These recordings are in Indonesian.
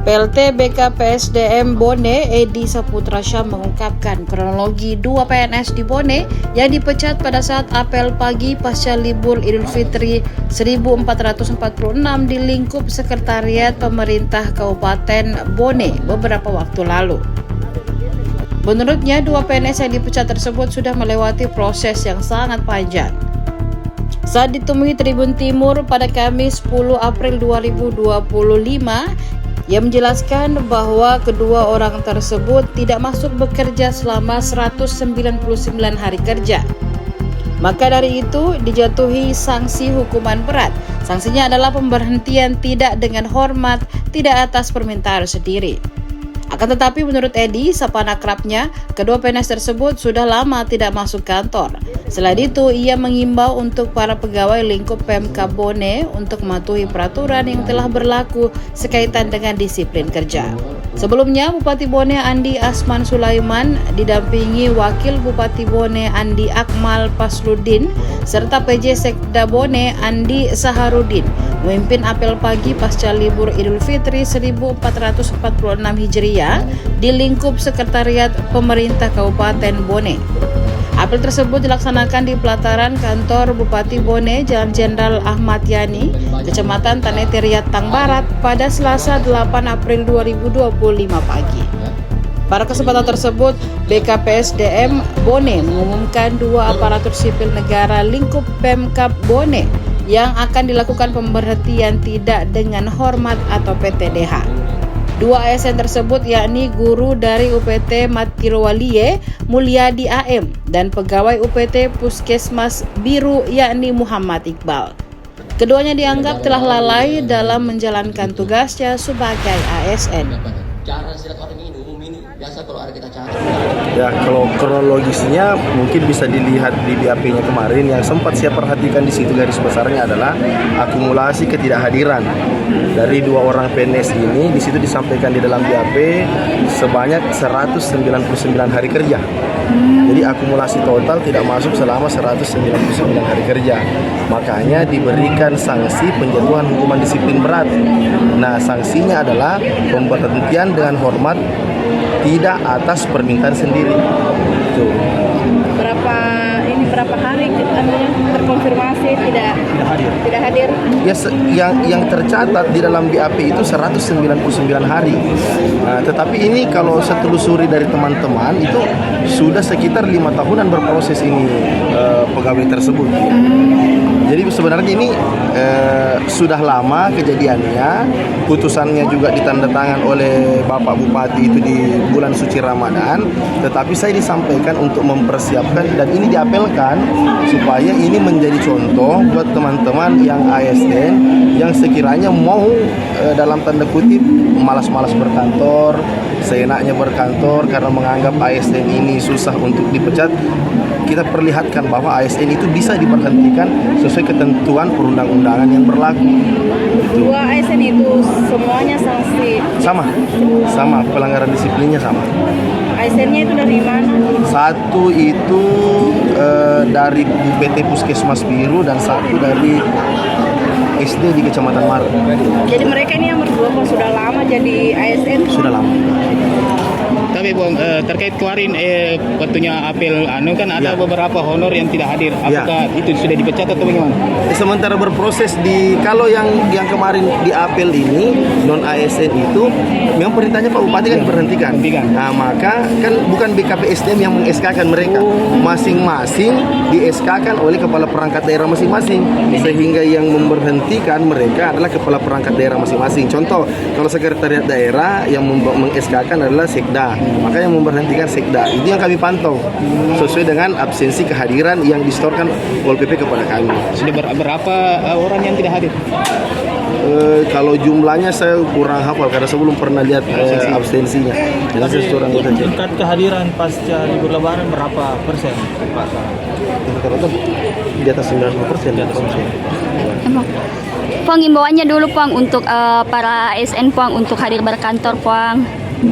PLT BKPSDM Bone Edi Saputra Syah mengungkapkan kronologi 2 PNS di Bone yang dipecat pada saat apel pagi pasca libur Idul Fitri 1446 di lingkup Sekretariat Pemerintah Kabupaten Bone beberapa waktu lalu. Menurutnya, 2 PNS yang dipecat tersebut sudah melewati proses yang sangat panjang. Saat ditemui Tribun Timur pada Kamis 10 April 2025, ia menjelaskan bahwa kedua orang tersebut tidak masuk bekerja selama 199 hari kerja. Maka dari itu dijatuhi sanksi hukuman berat. Sanksinya adalah pemberhentian tidak dengan hormat, tidak atas permintaan sendiri. Akan tetapi menurut Edi, sapaan akrabnya, kedua PNS tersebut sudah lama tidak masuk kantor. Selain itu, ia mengimbau untuk para pegawai lingkup Pemkab Bone untuk mematuhi peraturan yang telah berlaku sekaitan dengan disiplin kerja. Sebelumnya, Bupati Bone Andi Asman Sulaiman didampingi Wakil Bupati Bone Andi Akmal Pasluddin serta PJ Sekda Bone Andi Saharudin memimpin apel pagi pasca libur Idul Fitri 1446 Hijriah di lingkup Sekretariat Pemerintah Kabupaten Bone. Apel tersebut dilaksanakan di pelataran kantor Bupati Bone, Jalan Jenderal Ahmad Yani, Kecamatan Tanete Riatang Barat pada Selasa 8 April 2025 pagi. Pada kesempatan tersebut, BKPSDM Bone mengumumkan 2 aparatur sipil negara lingkup Pemkab Bone yang akan dilakukan pemberhentian tidak dengan hormat atau PTDH. 2 ASN tersebut yakni guru dari UPT Matirowalie Mulyadi AM dan pegawai UPT Puskesmas Biru yakni Muhammad Iqbal. Keduanya dianggap telah lalai dalam menjalankan tugasnya sebagai ASN. Ya, kalau kronologisnya mungkin bisa dilihat di BAP-nya kemarin. Yang sempat saya perhatikan di situ garis besarnya adalah akumulasi ketidakhadiran dari 2 orang PNS ini. Di situ disampaikan di dalam BAP sebanyak 199 hari kerja. Jadi akumulasi total tidak masuk selama 199 hari kerja. Makanya diberikan sanksi penjatuhan hukuman disiplin berat. Nah, sanksinya adalah pemberhentian dengan hormat tidak atas permintaan sendiri. Tuh. Berapa hari terkonfirmasi tidak hadir? Ya, yang tercatat di dalam BAP itu 199 hari. Nah, tetapi ini kalau saya telusuri dari teman-teman itu sudah sekitar 5 tahunan berproses ini pegawai tersebut. Jadi sebenarnya ini sudah lama kejadiannya. Putusannya juga ditandatangan oleh Bapak Bupati itu di bulan suci Ramadan. Tetapi saya disampaikan untuk mempersiapkan dan ini diapelkan supaya ini menjadi contoh buat teman-teman yang ASN yang sekiranya mau dalam tanda kutip malas-malas berkantor, seenaknya berkantor karena menganggap ASN ini susah untuk dipecat. Kita perlihatkan bahwa ASN itu bisa diberhentikan sesuai ketentuan perundang-undangan yang berlaku. Itu. 2 ASN itu semuanya sanksi? Sama, pelanggaran disiplinnya sama. ASN-nya itu dari mana? Satu itu dari UPT Puskesmas Biru dan satu dari SD di Kecamatan Maru. Jadi mereka ini yang berdua sudah lama jadi ASN? Sudah lama. Tapi Bang, terkait kemarin waktunya apel kan ada beberapa honor yang tidak hadir. Apakah itu sudah dipecat atau bagaimana? Sementara berproses kalau yang kemarin di apel ini non ASN itu memang perintahnya Pak Bupati kan diberhentikan. Nah, maka kan bukan BKPSDM yang meng-SK-kan mereka. Masing-masing di-SK-kan oleh kepala perangkat daerah masing-masing. Sehingga yang memberhentikan mereka adalah kepala perangkat daerah masing-masing. Contoh, kalau sekretariat daerah yang meng-SK-kan adalah Sekda. Maka yang memberhentikan Sekda. Itu yang kami pantau sesuai dengan absensi kehadiran yang distorkan Pol PP kepada kami. Sudah berapa orang yang tidak hadir? Kalau jumlahnya saya kurang hafal karena saya belum pernah lihat absensinya. Tingkat kehadiran pasca libur Lebaran berapa persen, Pak? Di atas 90%. Pang, imbauannya dulu Pang untuk para ASN Pang untuk hadir berkantor Pang.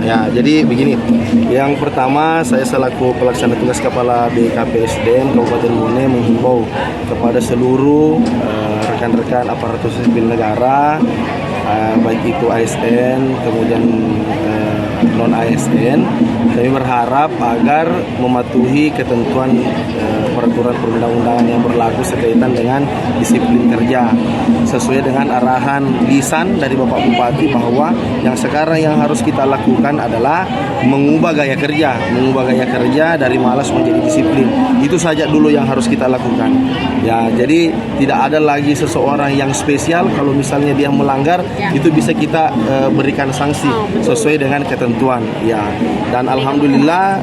Ya, jadi begini. Yang pertama, saya selaku pelaksana tugas Kepala BKPSDM Kabupaten Bone menghimbau kepada seluruh rekan-rekan aparatur sipil negara baik itu ASN kemudian non ASN. Kami berharap agar mematuhi ketentuan peraturan perundang-undangan yang berlaku sekaitan dengan disiplin kerja sesuai dengan arahan lisan dari Bapak Bupati bahwa yang sekarang yang harus kita lakukan adalah mengubah gaya kerja dari malas menjadi disiplin. Itu saja dulu yang harus kita lakukan. Ya, jadi tidak ada lagi seseorang yang spesial. Kalau misalnya dia melanggar, itu bisa kita berikan sanksi sesuai dengan ketentuan. Ya, dan alhamdulillah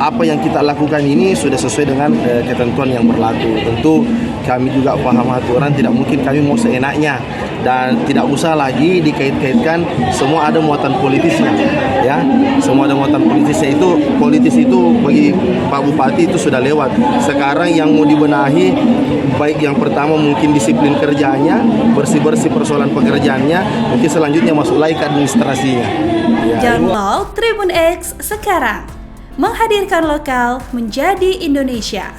apa yang kita lakukan ini sudah sesuai dengan ketentuan yang berlaku. Tentu kami juga paham aturan, tidak mungkin kami mau seenaknya dan tidak usah lagi dikait-kaitkan semua ada muatan politisnya, ya. Semua ada muatan politisnya. Itu politis itu bagi Pak Bupati itu sudah lewat. Sekarang yang mau dibenahi baik yang pertama mungkin disiplin kerjanya, bersih-bersih persoalan pekerjaannya, mungkin selanjutnya masuk lagi ke administrasinya. Ya. Download Tribun X sekarang. Menghadirkan lokal menjadi Indonesia.